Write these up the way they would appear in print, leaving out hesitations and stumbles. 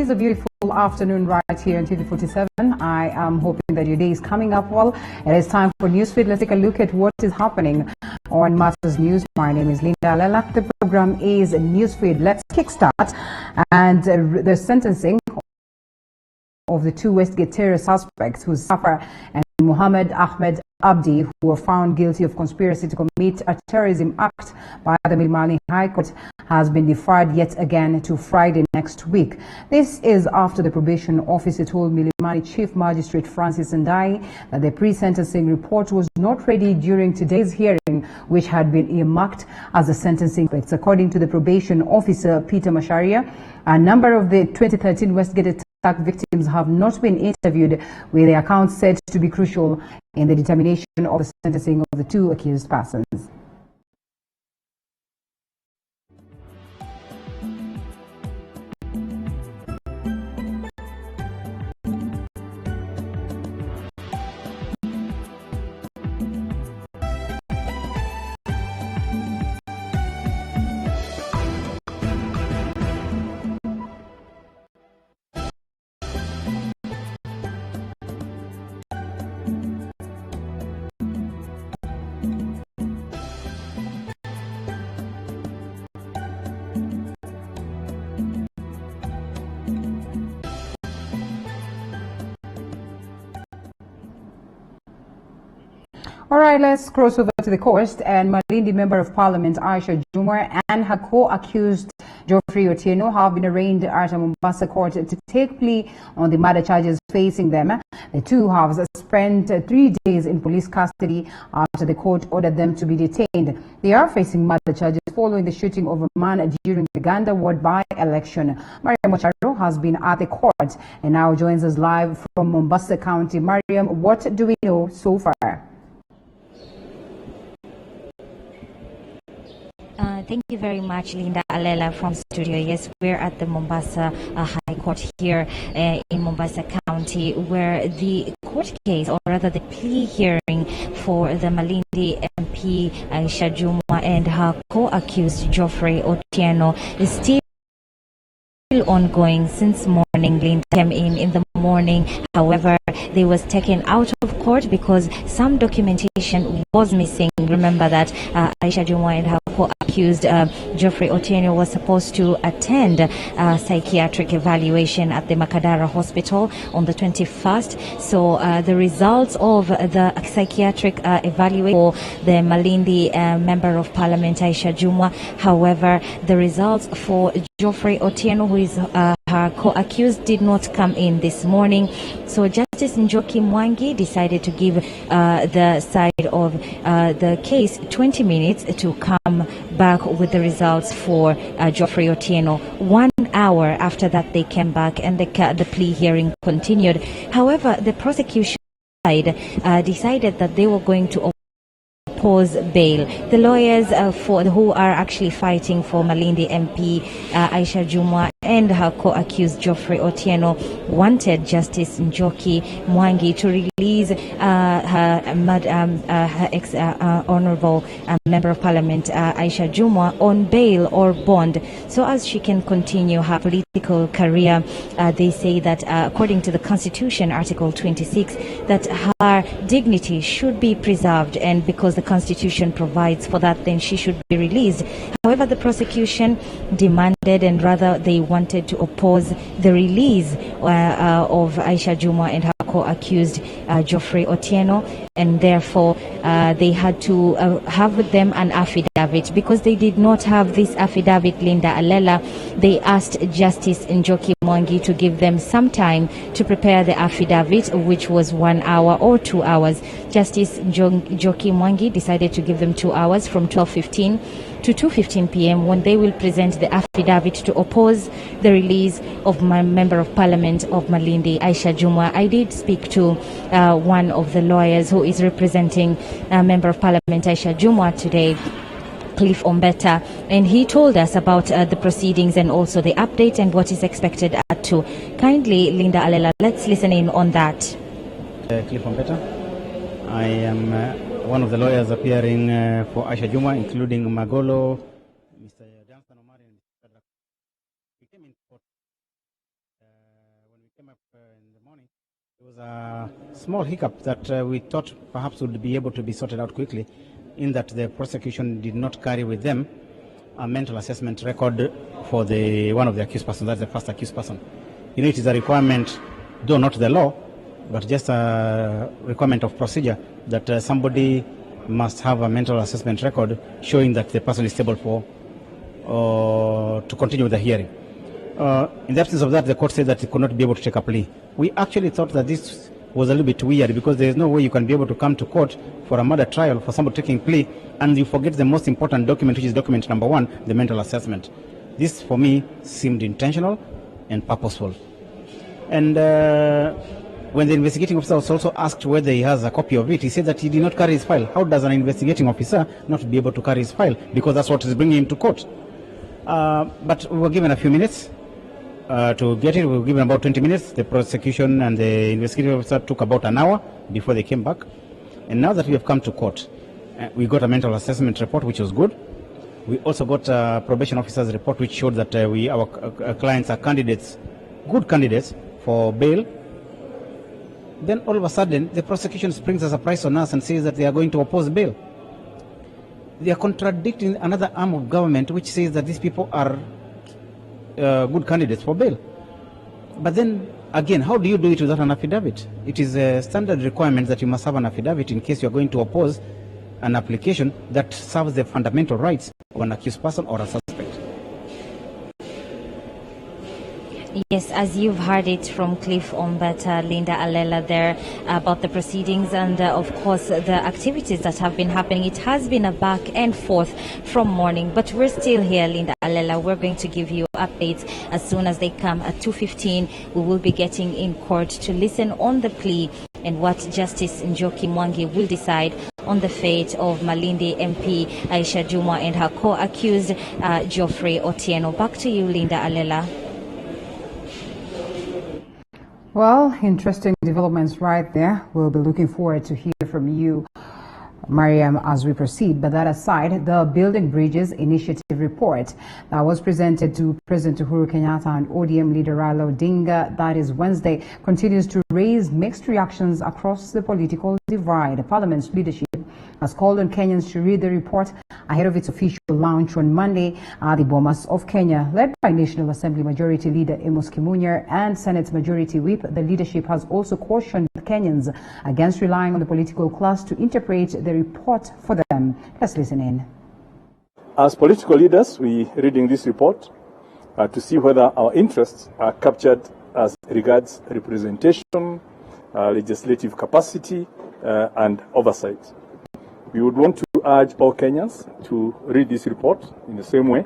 is a beautiful afternoon right here on TV47. I am hoping that your day is coming up well. It is time for Newsfeed. Let's take a look at what is happening on Masters News. My name is Linda Alela. The program is Newsfeed. Let's kickstart. And the sentencing of the two Westgate terror suspects, Safar and Muhammad Ahmed Abdi, who were found guilty of conspiracy to commit a terrorism act by the Milimani High Court, has been deferred yet again to Friday next week. This is after the probation officer told Milimani Chief Magistrate Francis Ndai that the pre-sentencing report was not ready during today's hearing, which had been earmarked as a sentencing. According to the probation officer, Peter Masharia, a number of the 2013 Westgate attack victims have not been interviewed, with their accounts said to be crucial in the determination of the sentencing of the two accused persons. All right, let's cross over to the coast. And Malindi Member of Parliament Aisha Jumwa and her co-accused Geoffrey Otieno have been arraigned at a Mombasa court to take plea on the murder charges facing them. The two have spent 3 days in police custody after the court ordered them to be detained. They are facing murder charges following the shooting of a man during the Ganda ward by-election. Mariam Mocharo has been at the court and now joins us live from Mombasa County. Mariam, what do we know so far? Thank you very much, Linda Alela from studio. Yes, we're at the Mombasa High Court here in Mombasa County, where the court case, or rather the plea hearing for the Malindi MP Aisha Jumwa and her co-accused Geoffrey Otieno is still ongoing since morning. Linda came in the morning. However, they was taken out of court because some documentation was missing. Remember that Aisha Jumwa and her co-accused Geoffrey Otieno was supposed to attend a psychiatric evaluation at the Makadara Hospital on the 21st. So the results of the psychiatric evaluation for the Malindi Member of Parliament Aisha Jumwa, however, the results for Geoffrey Otieno, who is her co-accused, did not come in this morning. So Justice Njoki Mwangi decided to give the side of the case 20 minutes to come back with the results for Geoffrey Otieno. 1 hour after that, they came back and the plea hearing continued. However, the prosecution side decided that they were going to oppose bail. The lawyers who are actually fighting for Malindi MP Aisha Jumwa and her co-accused Geoffrey Otieno wanted Justice Njoki Mwangi to release her ex-honorable Member of Parliament Aisha Jumwa on bail or bond, so as she can continue her political career. They say that according to the Constitution, Article 26, that her dignity should be preserved, and because the Constitution provides for that, then she should be released. However, the prosecution demanded, and rather they wanted to oppose the release of Aisha Jumwa and her co-accused Geoffrey Otieno, and therefore they had to have with them an affidavit. Because they did not have this affidavit, Linda Alela, they asked Justice Njoki Mwangi to give them some time to prepare the affidavit, which was 1 hour or 2 hours. Justice Njoki Mwangi decided to give them 2 hours, from 12:15 to 2:15 p.m. when they will present the affidavit to oppose the release of my Member of Parliament of Malindi, Aisha Jumwa. I did speak to one of the lawyers who is representing Member of Parliament Aisha Jumwa today, Cliff Ombeta, and he told us about the proceedings and also the update and what is expected at 2. Kindly, Linda Alela, let's listen in on that. Cliff Ombeta. I am one of the lawyers appearing for Aisha Jumwa, including Magolo, Mr. Danstan Omari, and Mr. We came in court was a small hiccup that we thought perhaps would be able to be sorted out quickly, in that the prosecution did not carry with them a mental assessment record for one of the accused persons. That's the first accused person. You know, it is a requirement, though not the law, but just a requirement of procedure that somebody must have a mental assessment record showing that the person is stable to continue with the hearing. In the absence of that, the court said that it could not be able to take a plea. We actually thought that this was a little bit weird, because there is no way you can be able to come to court for a murder trial for somebody taking plea and you forget the most important document, which is document number 1, the mental assessment. This, for me, seemed intentional and purposeful. And when the investigating officer was also asked whether he has a copy of it, he said that he did not carry his file. How does an investigating officer not be able to carry his file? Because that's what is bringing him to court. But we were given a few minutes to get it. We were given about 20 minutes. The prosecution and the investigating officer took about an hour before they came back. And now that we have come to court, we got a mental assessment report, which was good. We also got a probation officer's report, which showed that our clients are candidates, good candidates for bail. Then all of a sudden, the prosecution springs a surprise on us and says that they are going to oppose bail. They are contradicting another arm of government which says that these people are good candidates for bail. But then, again, how do you do it without an affidavit? It is a standard requirement that you must have an affidavit in case you are going to oppose an application that serves the fundamental rights of an accused person or a suspect. Yes, as you've heard it from Cliff Ombeta, Linda Alela there about the proceedings and of course the activities that have been happening. It has been a back and forth from morning, but we're still here, Linda Alela. We're going to give you updates as soon as they come. At 2:15, we will be getting in court to listen on the plea and what Justice Njoki Mwangi will decide on the fate of Malindi MP Aisha Jumwa and her co-accused Geoffrey Otieno. Back to you, Linda Alela. Well, interesting developments right there. We'll be looking forward to hear from you, Mariam, as we proceed. But that aside, the Building Bridges Initiative report that was presented to President Uhuru Kenyatta and ODM leader Raila Odinga, that is Wednesday, continues to raise mixed reactions across the political divide. The Parliament's leadership has called on Kenyans to read the report ahead of its official launch on Monday at the Bomas of Kenya. Led by National Assembly Majority Leader Amos Kimunya and Senate Majority Whip, the leadership has also cautioned Kenyans against relying on the political class to interpret the report for them. Let's listen in. As political leaders, we are reading this report to see whether our interests are captured as regards representation, legislative capacity, and oversight. We would want to urge all Kenyans to read this report in the same way,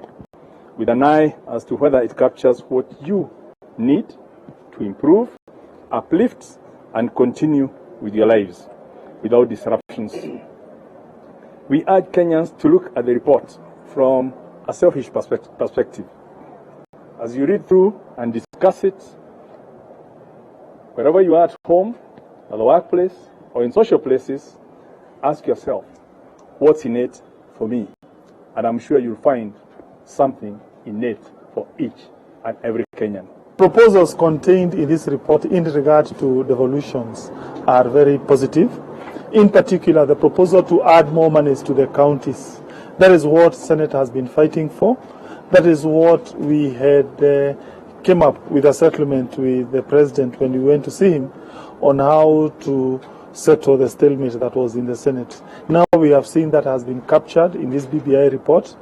with an eye as to whether it captures what you need to improve, uplift, and continue with your lives without disruptions. We urge Kenyans to look at the report from a selfish perspective. As you read through and discuss it, wherever you are at home, at the workplace, or in social places, ask yourself, what's in it for me? And I'm sure you'll find something in it for each and every Kenyan. Proposals contained in this report in regard to devolutions are very positive. In particular, the proposal to add more monies to the counties. That is what Senate has been fighting for. That is what we had came up with a settlement with the President when we went to see him on how to settle the stalemate that was in the Senate. Now we have seen that has been captured in this BBI report.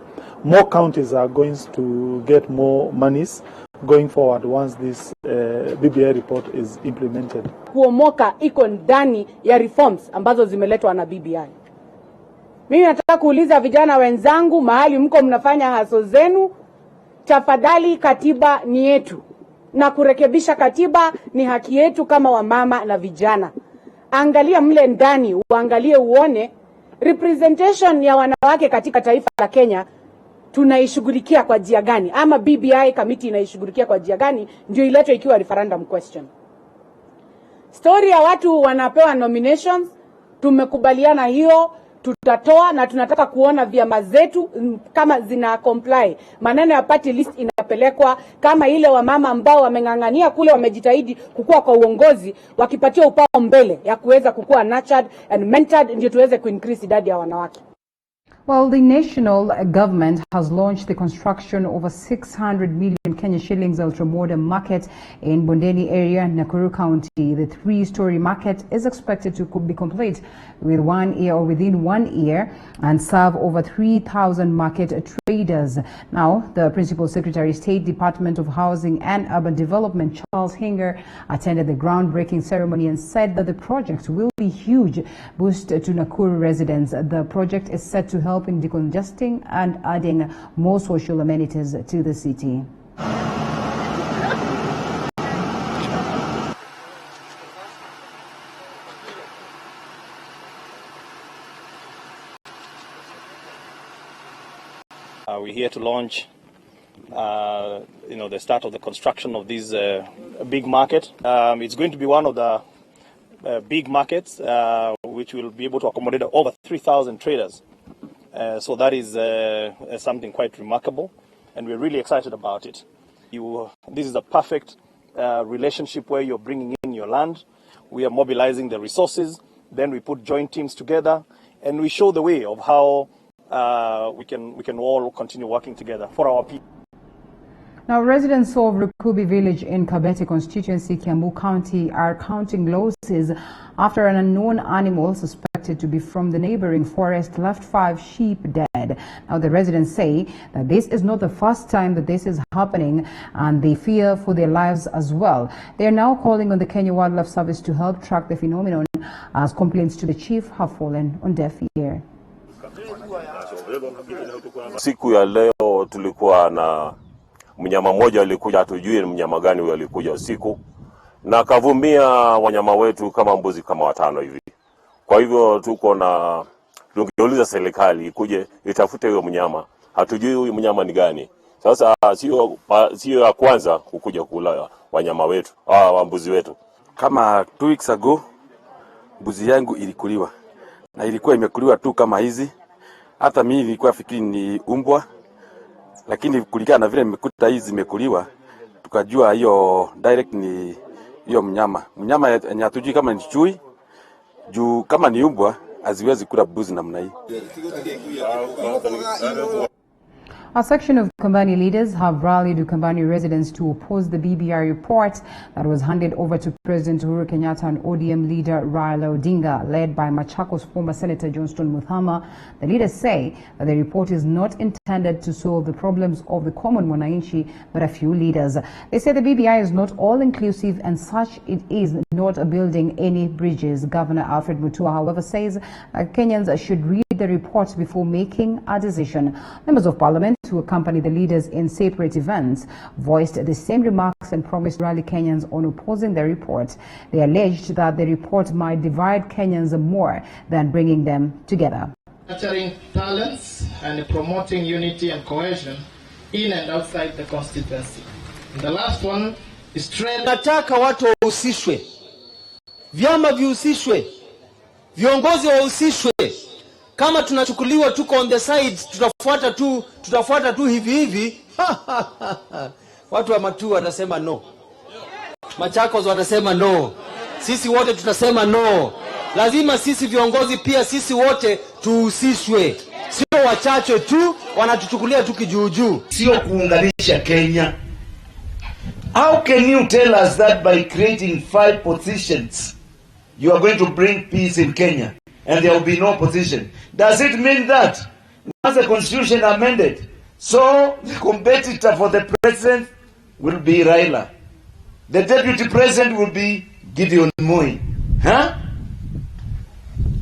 More counties are going to get more monies going forward once this BBI report is implemented. Kuomoka iko ndani ya reforms ambazo zimeletwa na BBI. Mimi nataka kuuliza vijana wenzangu, mahali mko mnafanya haso zenu, tafadhali katiba ni yetu. Na kurekebisha katiba ni haki yetu kama wamama na vijana. Angalia mle ndani, uangalie uone representation ya wanawake katika taifa la Kenya tunaishughulikia kwa njia gani, ama BBI committee inaishughulikia kwa njia gani, ndio iletwe ikiwa referendum question. Story ya watu wanapewa nominations, tumekubaliana hiyo, tutatoa na tunataka kuona vyama zetu kama zina comply. Maneno ya party list zinapelekwa kama ile wamama ambao wameng'ang'ania kule, wamejitahidi kukua kwa uongozi, wakipatia upao mbele ya kuweza kukua nurtured and mentored, ndio tuweze kuincrease idadi ya wanawake. Well, the national government has launched the construction of a 600 million Kenya shillings ultra-modern market in Bondeni area, Nakuru County. The three-story market is expected to be complete within 1 year and serve over 3,000 market traders. Now, the Principal Secretary, State Department of Housing and Urban Development, Charles Hinger, attended the groundbreaking ceremony and said that the project will be a huge boost to Nakuru residents. The project is set to help in decongesting and adding more social amenities to the city. We're here to launch, the start of the construction of this big market. It's going to be one of the big markets which will be able to accommodate over 3,000 traders. So that is something quite remarkable, and we're really excited about it. This is a perfect relationship where you're bringing in your land, we are mobilizing the resources, then we put joint teams together, and we show the way of how we can all continue working together for our people. Now, residents of Rukubi village in Kabete constituency, Kiambu County, are counting losses after an unknown animal suspected to be from the neighboring forest left 5 sheep dead. Now, the residents say that this is not the first time that this is happening, and they fear for their lives as well. They are now calling on the Kenya Wildlife Service to help track the phenomenon, as complaints to the chief have fallen on deaf ear. Siku ya leo tulikuwa na mnyama mmoja alikuja, hatujui mnyama gani huyo, alikuja usiku na kavumia wanyama wetu kama mbuzi kama 5 hivi. Kwa hivyo tungeuliza serikali ikuje itafute huyo mnyama, hatujui huyo mnyama ni gani. Sasa sio ya kwanza kukuja kula wanyama wetu, mbuzi wetu. Kama 2 weeks ago mbuzi yangu ilikuliwa, na ilikuwa imekuliwa tu kama hizi. Hata mimi nilikuwa fikiri ni umbwa, lakini kulingana na vile nimekuta hizi zimekuliwa, tukajua hiyo direct ni hiyo mnyama yenye hatujui kama ni chui, juu kama ni umbwa haziwezi kula mbuzi namna hii. A section of Ukambani leaders have rallied Ukambani residents to oppose the BBI report that was handed over to President Uhuru Kenyatta and ODM leader Raila Odinga, led by Machakos former Senator Johnston Muthama. The leaders say that the report is not intended to solve the problems of the common mwananchi, but a few leaders. They say the BBI is not all-inclusive, and such it is not building any bridges. Governor Alfred Mutua, however, says Kenyans should read the report before making a decision. Members of Parliament who accompany the leaders in separate events voiced the same remarks and promised to rally Kenyans on opposing the report. They alleged that the report might divide Kenyans more than bringing them together. Nurturing talents and promoting unity and cohesion in and outside the constituency. And the last one is trade. Nataka watu wahusishwe, vyama vihusishwe, viongozi wahusishwe. Kama tunachukuliwa tuko on the sides, tutafuata tu hivi watu wa Matu watasema no, Machakos watasema no, sisi wote tutasema no. Lazima sisi viongozi pia sisi wote tuhusishwe, sio wachache tu wanatuchukulia tu kijuujuu, sio kuunganisha Kenya. How can you tell us that by creating 5 positions you are going to bring peace in Kenya and there will be no opposition? Does it mean that once the constitution amended, so the competitor for the president will be Raila, the deputy president will be Gideon Moi,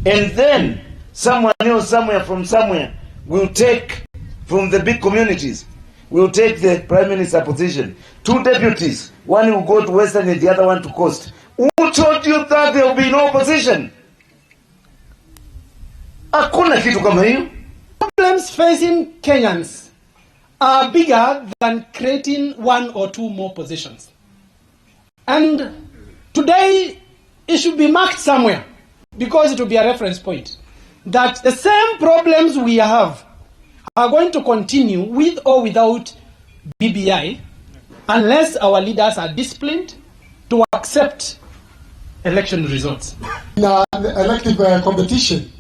and then someone else somewhere from somewhere will take from the big communities, will take the prime minister position, 2 deputies, one will go to Western and the other one to Coast. Who told you that there will be no opposition? Hakuna kitu kama hiyo. Problems facing Kenyans are bigger than creating 1 or 2 more positions. And today it should be marked somewhere, because it will be a reference point, that the same problems we have are going to continue with or without BBI unless our leaders are disciplined to accept election results. In an elective competition,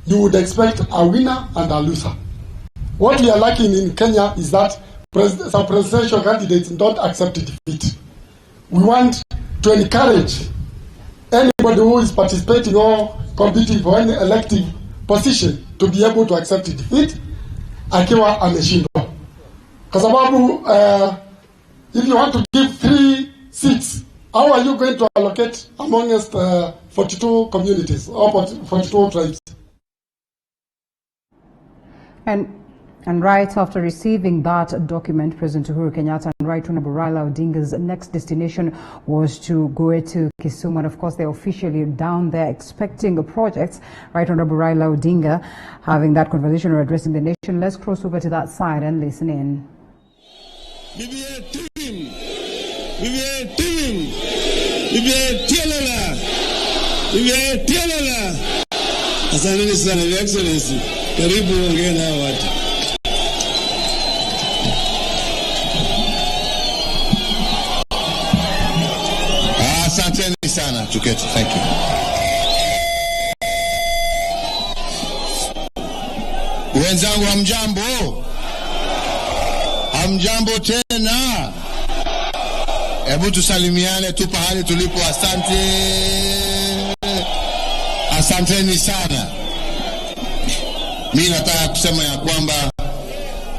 you would expect a winner and a loser. What we are lacking in Kenya is that some presidential candidates don't accept defeat. We want to encourage anybody who is participating or competing for any elective position to be able to accept defeat akiwa ameshindwa. Kwa sababu if you want to give 3 seats, how are you going to allocate amongst 42 communities or 42 tribes? And right after receiving that document, President Uhuru Kenyatta and Right Honorable Raila Odinga's next destination was to go to Kisumu. And of course, they're officially down there expecting projects. Right Honorable Raila Odinga having that conversation or addressing the nation. Let's cross over to that side and listen in. Asante sana, Your Excellency. Karibu ongea na watu. Asante sana, tuketi. Thank you. Wenzangu hamjambo? Hamjambo tena? Hebu tusalimiane tu pahali tulipo. Asante. Asanteni sana. Mimi nataka kusema ya kwamba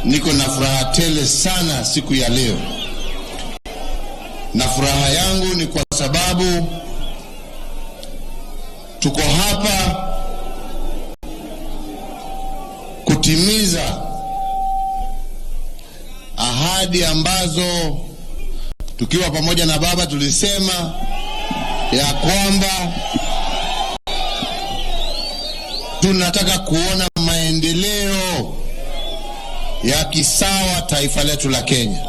niko na furaha tele sana siku ya leo. Na furaha yangu ni kwa sababu tuko hapa kutimiza ahadi ambazo tukiwa pamoja na baba tulisema ya kwamba tunataka kuona maendeleo ya kisawa taifa letu la Kenya.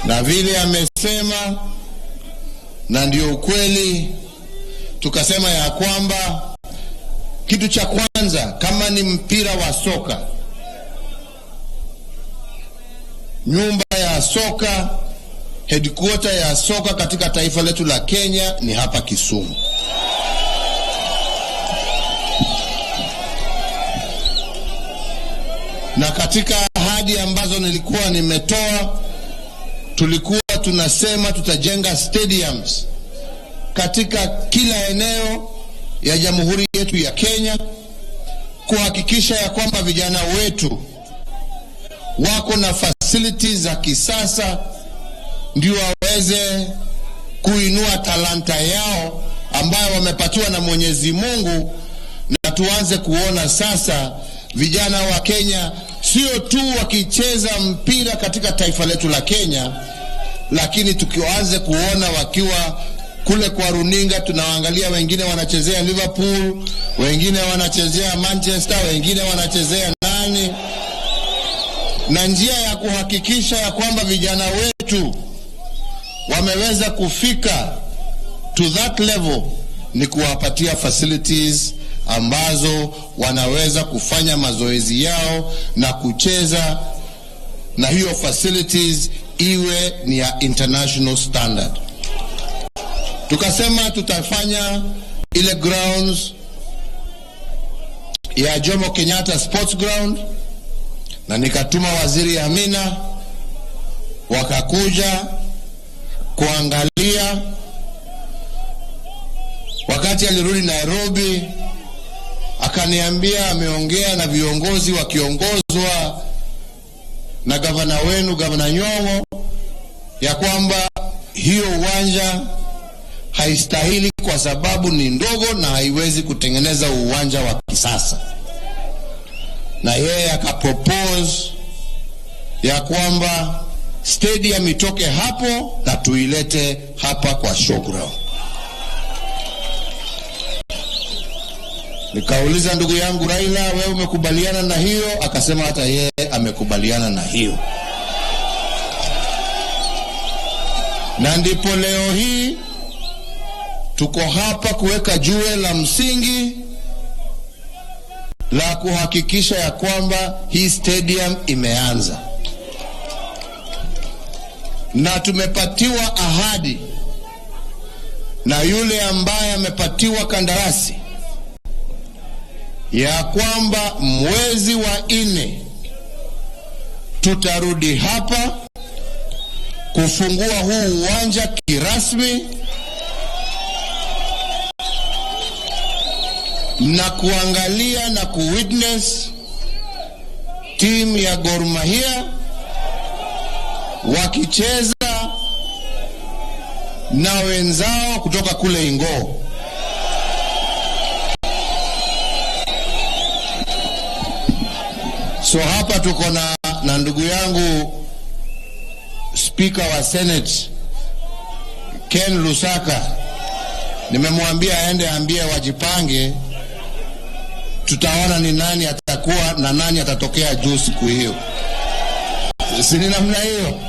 Na vile amesema, na ndio ukweli, tukasema ya kwamba kitu cha kwanza kama ni mpira wa soka, nyumba ya soka, headquarter ya soka katika taifa letu la Kenya ni hapa Kisumu. Na katika ahadi ambazo nilikuwa nimetoa, tulikuwa tunasema tutajenga stadiums katika kila eneo ya jamhuri yetu ya Kenya, kuhakikisha ya kwamba vijana wetu wako na facilities za kisasa ndio waweze kuinua talanta yao ambayo wamepatiwa na Mwenyezi Mungu. Na tuanze kuona sasa vijana wa Kenya sio tu wakicheza mpira katika taifa letu la Kenya, lakini tukianze kuona wakiwa kule kwa runinga, tunawaangalia wengine wanachezea Liverpool, wengine wanachezea Manchester, wengine wanachezea nani. Na njia ya kuhakikisha ya kwamba vijana wetu wameweza kufika to that level ni kuwapatia facilities ambazo wanaweza kufanya mazoezi yao na kucheza, na hiyo facilities iwe ni ya international standard. Tukasema tutafanya ile grounds ya Jomo Kenyatta Sports Ground, na nikatuma Waziri Amina wakakuja kuangalia. Wakati alirudi Nairobi akaniambia ameongea na viongozi wakiongozwa na gavana wenu, Gavana Nyong'o, ya kwamba hiyo uwanja haistahili kwa sababu ni ndogo na haiwezi kutengeneza uwanja wa kisasa. Na yeye akapropose ya kwamba stadium itoke hapo na tuilete hapa kwa showground. Nikauliza ndugu yangu Raila, wewe umekubaliana na hiyo? Akasema hata yeye amekubaliana na hiyo. Na ndipo leo hii tuko hapa kuweka jiwe la msingi la kuhakikisha ya kwamba hii stadium imeanza. na tumepatiwa ahadi na yule ambaye amepatiwa kandarasi ya kwamba mwezi wa 4 tutarudi hapa kufungua huu uwanja kirasmi na kuangalia na kuwitness timu ya Gor Mahia wakicheza na wenzao kutoka kule Ingoo. So hapa tuko na ndugu yangu Speaker wa Senate Ken Lusaka. Nimemwambia aende ambie wajipange, tutaona ni nani atakuwa na nani atatokea juu siku hiyo. Si ni namna hiyo?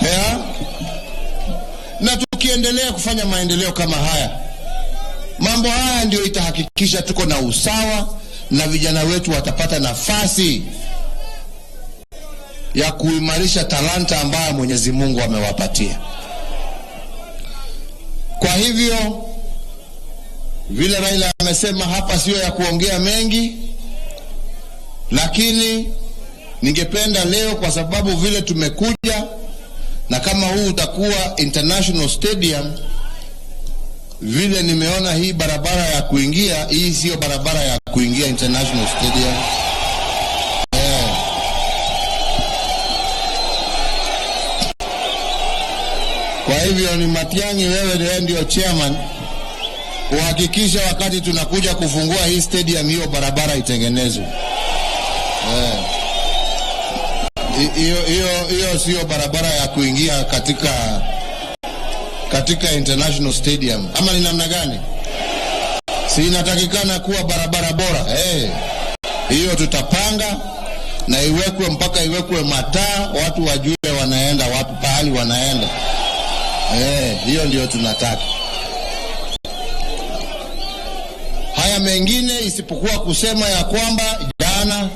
Yeah? Na tukiendelea kufanya maendeleo kama haya, mambo haya ndio itahakikisha tuko na usawa na vijana wetu watapata nafasi ya kuimarisha talanta ambayo Mwenyezi Mungu amewapatia. Kwa hivyo vile Raila amesema hapa sio ya kuongea mengi, lakini ningependa leo kwa sababu vile tumekuja na kama huu utakuwa international stadium, vile nimeona hii barabara ya kuingia, hii sio barabara ya kuingia international stadium. Kwa hivyo ni Matiang'i, wewe ndio chairman, uhakikisha wakati tunakuja kufungua hii stadium hiyo barabara itengenezwe. Hiyo sio barabara ya kuingia katika international stadium. Ama ni namna gani? Si inatakikana kuwa barabara bora. Hiyo tutapanga na iwekwe mpaka iwekwe mataa, watu wajue wanaenda wapi, pahali wanaenda. Hiyo ndio tunataka. Haya mengine isipokuwa kusema ya kwamba jana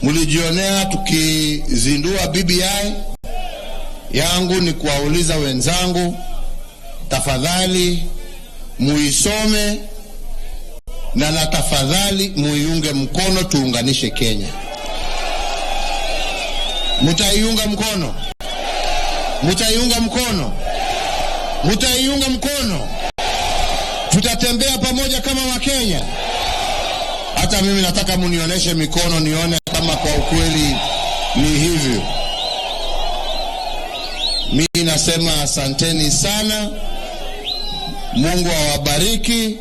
mlijionea tukizindua BBI yangu, ni kuwauliza wenzangu, tafadhali muisome na tafadhali muiunge mkono, tuunganishe Kenya. Mutaiunga mkono? Mutaiunga mkono? Mutaiunga mkono? Tutatembea pamoja kama Wakenya. Hata mimi nataka munionyeshe mikono nione kama kwa ukweli ni hivyo. Mimi nasema asanteni sana. Mungu awabariki,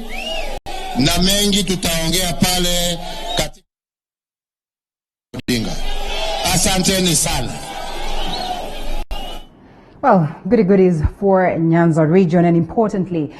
na mengi tutaongea pale katika Odinga. Asanteni sana. Well, goody goodies for Nyanza region, and importantly,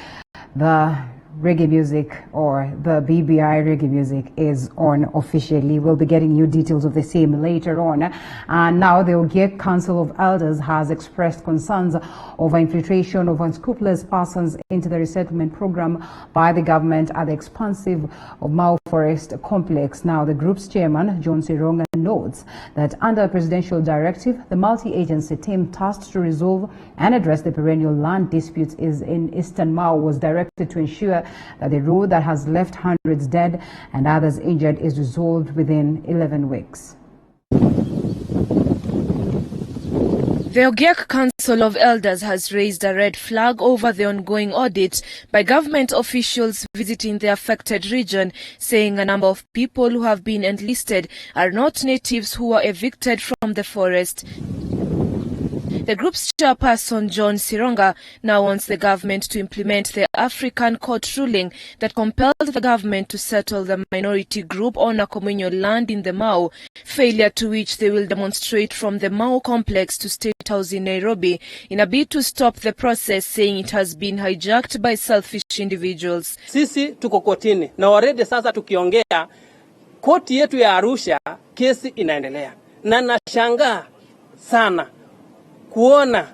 the reggae music, or the BBI reggae music, is on officially. We'll be getting you details of the same later on. And now the Ogiek Council of Elders has expressed concerns over infiltration of unscrupulous persons into the resettlement program by the government at the expansive of Mau Forest Complex. Now, the group's chairman, John Sironga, notes that under a presidential directive, the multi-agency team tasked to resolve and address the perennial land disputes in Eastern Mau was directed to ensure that the road that has left hundreds dead and others injured is resolved within 11 weeks. The Ogiek Council of Elders has raised a red flag over the ongoing audit by government officials visiting the affected region, saying a number of people who have been enlisted are not natives who were evicted from the forest. The group's chairperson, John Sironga, now wants the government to implement the African Court ruling that compelled the government to settle the minority group on a communal land in the Mau, failure to which they will demonstrate from the Mau complex to State House in Nairobi in a bid to stop the process, saying it has been hijacked by selfish individuals. Sisi tuko kotini na already sasa tukiongea koti yetu ya Arusha, kesi inaendelea, na nashangaa sana kuona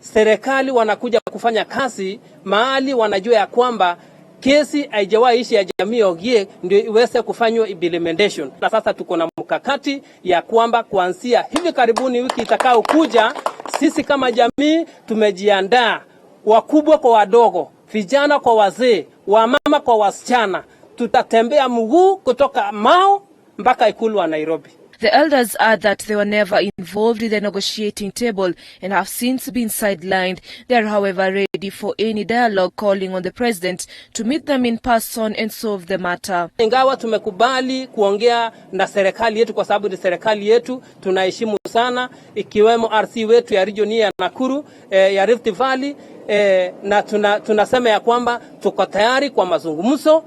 serikali wanakuja kufanya kazi mahali wanajua ya kwamba kesi haijawahi ishi ya jamii Ogiek ndio iweze kufanywa implementation. Na sasa tuko na mkakati ya kwamba kuanzia hivi karibuni wiki itakao kuja Sisi kama jamii tumejiandaa, wakubwa kwa wadogo, vijana kwa wazee, wamama kwa wasichana. Tutatembea mguu kutoka Mau mpaka ikulu wa Nairobi. The elders add that they were never involved in the negotiating table and have since been sidelined. They are, however, ready for any dialogue, calling on the president to meet them in person and solve the matter. Ingawa tumekubali kuongea na serikali yetu kwa sababu ni serikali yetu, tunaheshimu sana, ikiwemo RC wetu ya region ya Nakuru, ya Rift Valley, na tunasema ya kwamba tuko tayari kwa mazungumzo.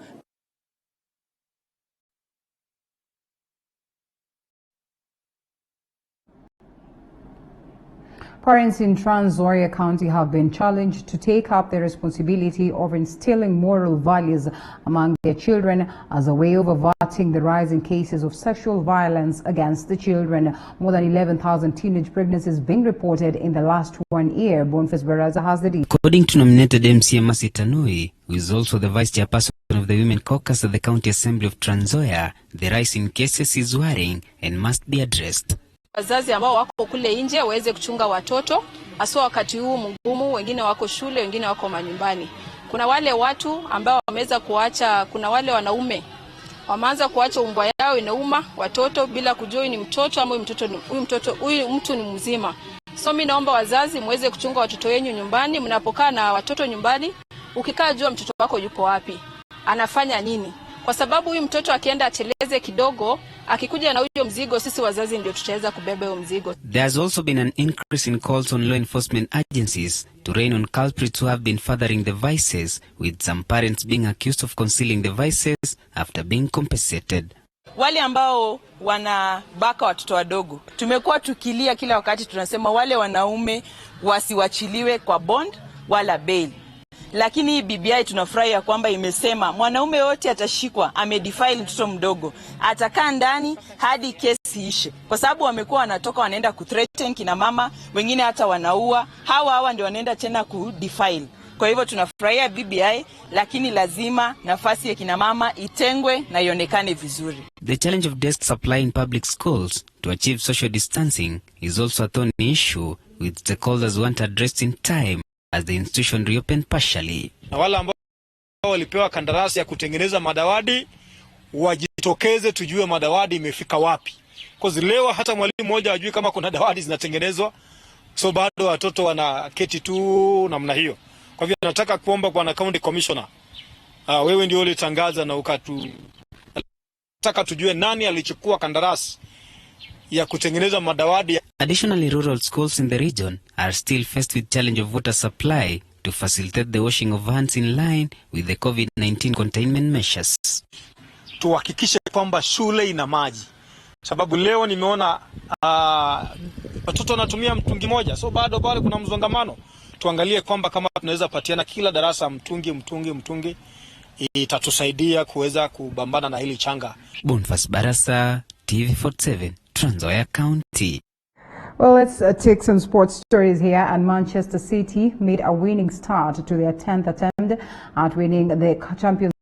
Parents in Trans Nzoia County have been challenged to take up the responsibility of instilling moral values among their children as a way of averting the rising cases of sexual violence against the children. More than 11,000 teenage pregnancies being reported in the last 1 year. Boniface Baraza has the details. According to nominated MC Mercy Tanui, who is also the vice chairperson of the Women Caucus at the County Assembly of Trans Nzoia, the rise in cases is worrying and must be addressed. Wazazi ambao wako kule nje waweze kuchunga watoto hasa wakati huu mgumu, wengine wako shule, wengine wako manyumbani. Kuna wale watu ambao wameweza kuacha, kuna wale wanaume wameanza kuacha umbwa yao inauma watoto bila kujua ni mtoto ama huyu mtu ni mzima. So mimi naomba wazazi muweze kuchunga watoto wenu nyumbani. Mnapokaa na watoto nyumbani, ukikaa jua mtoto wako yupo wapi, anafanya nini, kwa sababu huyu mtoto akienda ateleze kidogo, akikuja na huyo mzigo, sisi wazazi ndio tutaweza kubeba huyo mzigo. There has also been an increase in calls on law enforcement agencies to rein on culprits who have been fathering the vices, with some parents being accused of concealing the vices after being compensated. Wale ambao wanabaka watoto wadogo, tumekuwa tukilia kila wakati, tunasema wale wanaume wasiwachiliwe kwa bond wala bail. Lakini BBI tunafurahi ya kwamba imesema mwanaume wote atashikwa amedefile mtoto mdogo atakaa ndani hadi kesi ishe, kwa sababu wamekuwa wanatoka wanaenda kuthreaten kina mama, wengine hata wanaua. Hawa ndio wanaenda tena kudefile. Kwa hivyo tunafurahia BBI, lakini lazima nafasi ya kina mama itengwe na ionekane vizuri. The challenge of desk supply in public schools to achieve social distancing is also a thorny issue, with stakeholders want addressed in time as the institution reopened partially. Na wale ambao walipewa kandarasi ya kutengeneza madawadi wajitokeze, tujue madawadi imefika wapi. Kwa leo hata mwalimu mmoja hajui kama kuna dawadi zinatengenezwa, so bado watoto wanaketi tu namna hiyo. Kwa hivyo nataka kuomba kwa county commissioner, wewe ndio ulitangaza na nataka tujue nani alichukua kandarasi ya kutengeneza madawadi. Additionally, rural schools in the region are still faced with challenge of water supply to facilitate the washing of hands in line with the COVID-19 containment measures. Tuhakikishe kwamba shule ina maji, sababu leo nimeona watoto wanatumia mtungi moja, so bado pale kuna mzongamano. Tuangalie kwamba kama tunaweza patiana kila darasa mtungi, itatusaidia kuweza kubambana na hili changa. Boniface Barasa, TV47, Trans Nzoia County. Well, let's take some sports stories here. And Manchester City made a winning start to their 10th attempt at winning the Champions